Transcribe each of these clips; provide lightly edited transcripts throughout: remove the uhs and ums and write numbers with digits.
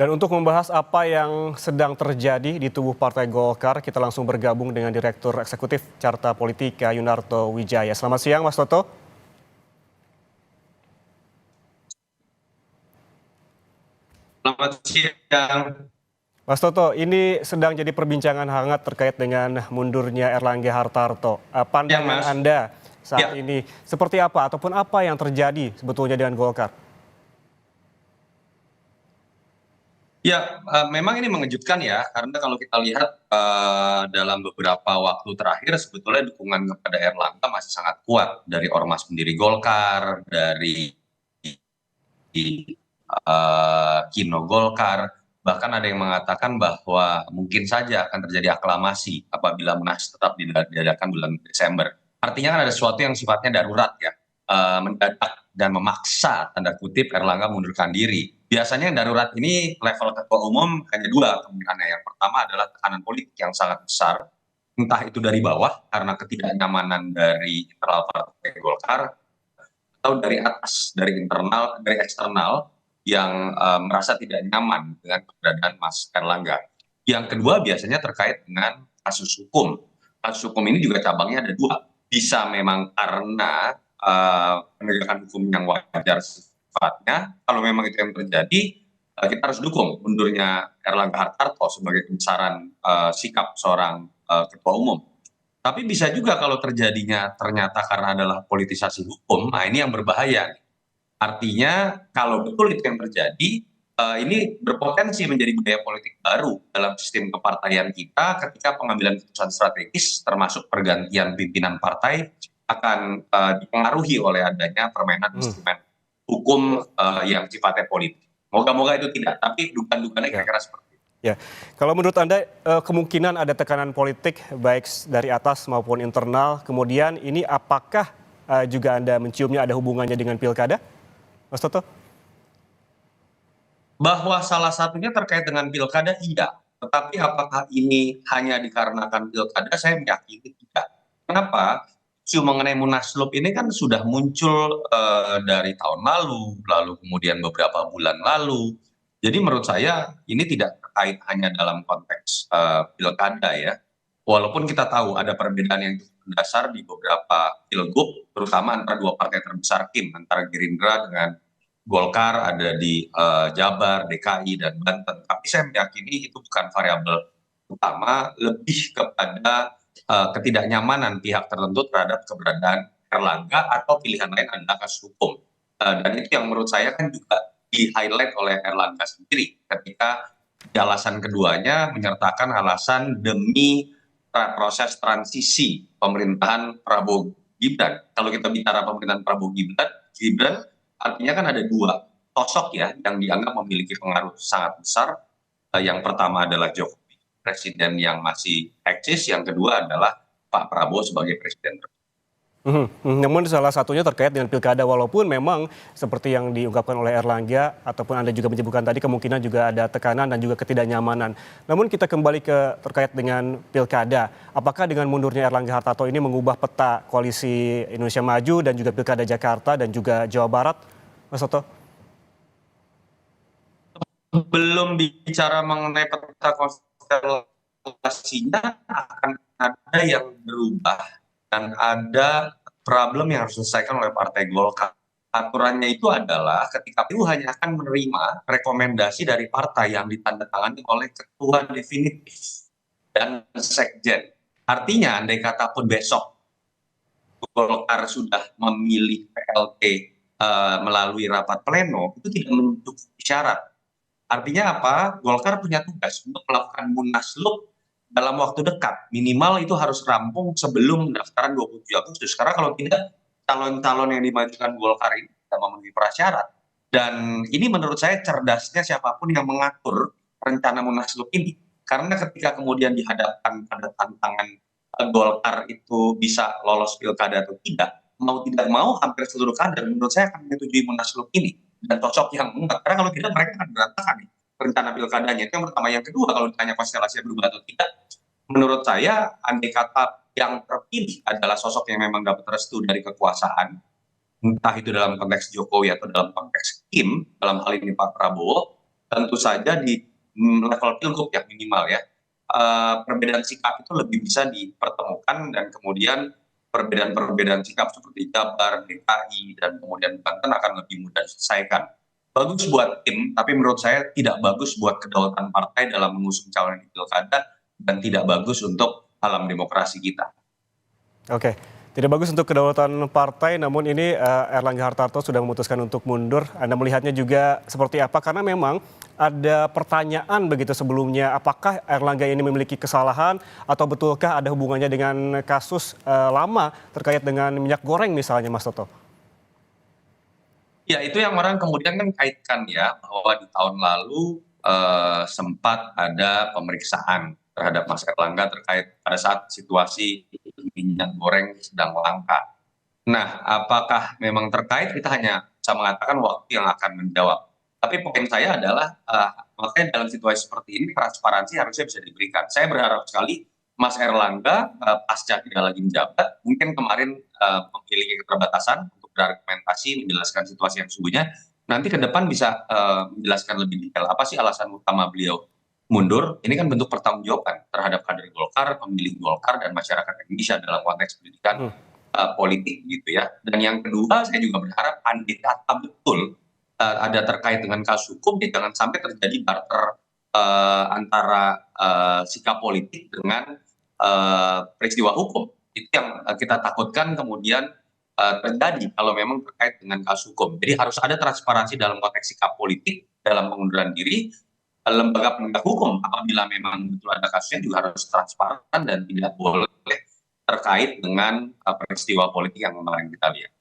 Dan untuk membahas apa yang sedang terjadi di tubuh Partai Golkar, kita langsung bergabung dengan Direktur Eksekutif Carta Politika Yunarto Wijaya. Selamat siang, Mas Toto. Selamat siang. Mas Toto, ini sedang jadi perbincangan hangat terkait dengan mundurnya Erlangga Hartarto. Ya, Pandangan Mas. Anda saat Ya, ini seperti apa ataupun apa yang terjadi sebetulnya dengan Golkar? memang ini mengejutkan ya, karena kalau kita lihat dalam beberapa waktu terakhir sebetulnya dukungan kepada Erlangga masih sangat kuat dari ormas pendiri Golkar, dari Kino Golkar, bahkan ada yang mengatakan bahwa mungkin saja akan terjadi aklamasi apabila Munas tetap diadakan bulan Desember. Artinya kan ada sesuatu yang sifatnya darurat ya, mendadak dan memaksa tanda kutip Erlangga mundurkan diri. Biasanya yang darurat ini level ketua umum hanya dua kemungkinannya. Yang pertama adalah tekanan politik yang sangat besar, entah itu dari bawah karena ketidaknyamanan dari internal Partai Golkar, atau dari atas, dari internal, dari eksternal yang merasa tidak nyaman dengan keberadaan Mas Erlangga. Yang kedua biasanya terkait dengan kasus hukum. Kasus hukum ini juga cabangnya ada dua. Bisa memang karena penegakan hukum yang wajar sifatnya. Kalau memang itu yang terjadi, kita harus dukung mundurnya Erlangga Hartarto sebagai kebesaran sikap seorang ketua umum. Tapi bisa juga kalau terjadinya ternyata karena adalah politisasi hukum, nah ini yang berbahaya. Artinya kalau betul itu yang terjadi, ini berpotensi menjadi budaya politik baru dalam sistem kepartaian kita ketika pengambilan keputusan strategis termasuk pergantian pimpinan partai akan dipengaruhi oleh adanya permainan instrumen hukum yang sifatnya politik. Moga-moga itu tidak, tapi dugaan-dugaannya Ya. kira-kira seperti itu. Ya, kalau menurut Anda kemungkinan ada tekanan politik baik dari atas maupun internal. Kemudian ini apakah juga Anda menciumnya ada hubungannya dengan pilkada, Mas Toto? Bahwa salah satunya terkait dengan pilkada, iya. Tetapi apakah ini hanya dikarenakan pilkada, saya meyakini tidak. Kenapa? Isu mengenai Munaslup ini kan sudah muncul dari tahun lalu kemudian beberapa bulan lalu. Jadi menurut saya ini tidak terkait hanya dalam konteks pilkada ya. Walaupun kita tahu ada perbedaan yang cukup mendasar di beberapa pilgub, terutama antara dua partai terbesar Kim, antara Gerindra dengan Golkar, ada di Jabar, DKI, dan Banten. Tapi saya meyakini itu bukan variabel utama, lebih kepada ketidaknyamanan pihak tertentu terhadap keberadaan Erlangga atau pilihan lain adalah kasus hukum. Dan itu yang menurut saya kan juga di-highlight oleh Erlangga sendiri ketika di alasan keduanya menyertakan alasan demi proses transisi pemerintahan Prabowo Gibran. Kalau kita bicara pemerintahan Prabowo Gibran artinya kan ada dua sosok ya yang dianggap memiliki pengaruh sangat besar. Yang pertama adalah Jokowi, presiden yang masih eksis. Yang kedua adalah Pak Prabowo sebagai presiden. Namun salah satunya terkait dengan pilkada, walaupun memang seperti yang diungkapkan oleh Erlangga ataupun Anda juga menyebutkan tadi, kemungkinan juga ada tekanan dan juga ketidaknyamanan. Namun kita kembali ke terkait dengan pilkada, apakah dengan mundurnya Erlangga Hartarto ini mengubah peta koalisi Indonesia Maju dan juga pilkada Jakarta dan juga Jawa Barat, Mas Toto? Belum bicara mengenai peta konstelasinya, akan ada yang berubah dan ada problem yang harus diselesaikan oleh Partai Golkar. Aturannya itu adalah ketika KPU hanya akan menerima rekomendasi dari partai yang ditandatangani oleh ketua definitif dan sekjen. Artinya andai kata pun besok Golkar sudah memilih PLT melalui rapat pleno, itu tidak mencukupi syarat. Artinya apa? Golkar punya tugas untuk melakukan munaslup dalam waktu dekat. Minimal itu harus rampung sebelum pendaftaran 27 Agustus. Karena kalau tidak, calon-calon yang dimajukan Golkar ini tidak memenuhi prasyarat. Dan ini menurut saya cerdasnya siapapun yang mengatur rencana munaslup ini. Karena ketika kemudian dihadapkan pada tantangan Golkar itu bisa lolos pilkada atau tidak mau hampir seluruh kader menurut saya akan menyetujui munaslup ini dan cocok yang enggak, karena kalau tidak mereka akan berantakan nih rencana pilkadanya. Itu yang pertama. Yang kedua, kalau ditanya konstelasinya berubah atau tidak, menurut saya andai kata yang terpilih adalah sosok yang memang dapat restu dari kekuasaan, entah itu dalam konteks Jokowi atau dalam konteks Kim, dalam hal ini Pak Prabowo, tentu saja di level pilgub ya minimal ya, perbedaan sikap itu lebih bisa dipertemukan dan kemudian perbedaan-perbedaan sikap seperti Jabar, DKI, dan kemudian Banten akan lebih mudah diselesaikan. Bagus buat tim, tapi menurut saya tidak bagus buat kedaulatan partai dalam mengusung calon di pilkada dan tidak bagus untuk alam demokrasi kita. Oke, tidak bagus untuk kedaulatan partai, namun ini Erlangga Hartarto sudah memutuskan untuk mundur. Anda melihatnya juga seperti apa? Karena memang ada pertanyaan begitu sebelumnya, apakah Erlangga ini memiliki kesalahan atau betulkah ada hubungannya dengan kasus lama terkait dengan minyak goreng misalnya, Mas Toto? Ya, itu yang orang kemudian kan kaitkan ya, bahwa di tahun lalu sempat ada pemeriksaan terhadap Mas Erlangga terkait pada saat situasi minyak goreng sedang langka. Nah, apakah memang terkait? Kita hanya bisa mengatakan waktu yang akan menjawab. Tapi poin saya adalah, makanya dalam situasi seperti ini transparansi harusnya bisa diberikan. Saya berharap sekali Mas Erlangga pasca tidak lagi menjabat, mungkin kemarin memiliki keterbatasan untuk berargumentasi, menjelaskan situasi yang sesungguhnya. Nanti ke depan bisa menjelaskan lebih detail apa sih alasan utama beliau mundur. Ini kan bentuk pertanggungjawaban terhadap kader Golkar, pemilih Golkar, dan masyarakat Indonesia dalam konteks pendidikan politik gitu ya. Dan yang kedua, saya juga berharap andai kata betul ada terkait dengan kasus hukum, ya jangan sampai terjadi barter antara sikap politik dengan peristiwa hukum. Itu yang kita takutkan kemudian terjadi kalau memang terkait dengan kasus hukum. Jadi harus ada transparansi dalam konteks sikap politik dalam pengunduran diri. Lembaga penegak hukum apabila memang betul ada kasusnya juga harus transparan dan tidak boleh terkait dengan peristiwa politik yang kemarin kita lihat.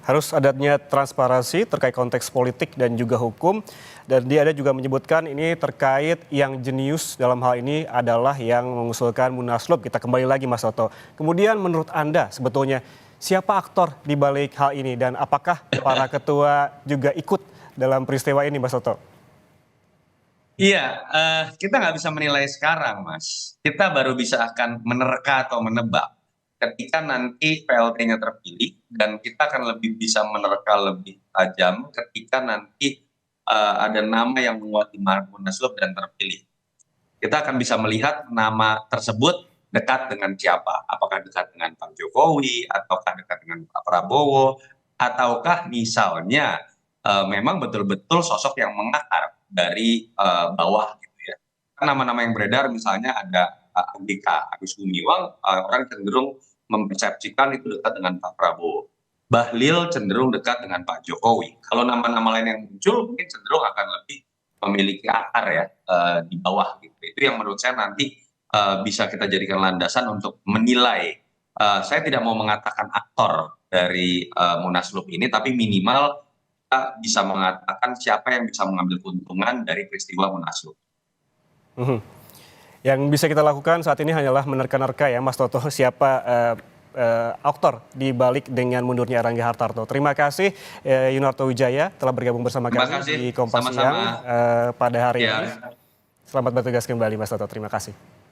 Harus adanya transparansi terkait konteks politik dan juga hukum. Dan dia ada juga menyebutkan ini terkait yang jenius dalam hal ini adalah yang mengusulkan Munaslup. Kita kembali lagi Mas Toto. Kemudian menurut Anda sebetulnya siapa aktor di balik hal ini dan apakah para ketua juga ikut dalam peristiwa ini Mas Toto? Iya, kita nggak bisa menilai sekarang, Mas. Kita baru bisa akan menerka atau menebak ketika nanti PLT-nya terpilih, dan kita akan lebih bisa menerka lebih tajam ketika nanti ada nama yang menguat di Munaslup dan terpilih. Kita akan bisa melihat nama tersebut dekat dengan siapa. Apakah dekat dengan Pak Jokowi, ataukah dekat dengan Pak Prabowo, ataukah misalnya memang betul-betul sosok yang mengakar dari bawah gitu ya. Nama-nama yang beredar misalnya ada AGK, Agus Gumiwang, orang cenderung mempersepsikan itu dekat dengan Pak Prabowo. Bahlil cenderung dekat dengan Pak Jokowi. Kalau nama-nama lain yang muncul mungkin cenderung akan lebih memiliki akar ya di bawah gitu. Itu yang menurut saya nanti bisa kita jadikan landasan untuk menilai. Saya tidak mau mengatakan aktor dari Munaslup ini, tapi minimal kita bisa mengatakan siapa yang bisa mengambil keuntungan dari peristiwa Munaslup. Yang bisa kita lakukan saat ini hanyalah menerka-nerka ya Mas Toto siapa aktor di balik dengan mundurnya Erlangga Hartarto. Terima kasih Yunarto Wijaya telah bergabung bersama kami di Kompas Siang pada hari ini. Selamat bertugas kembali Mas Toto, terima kasih.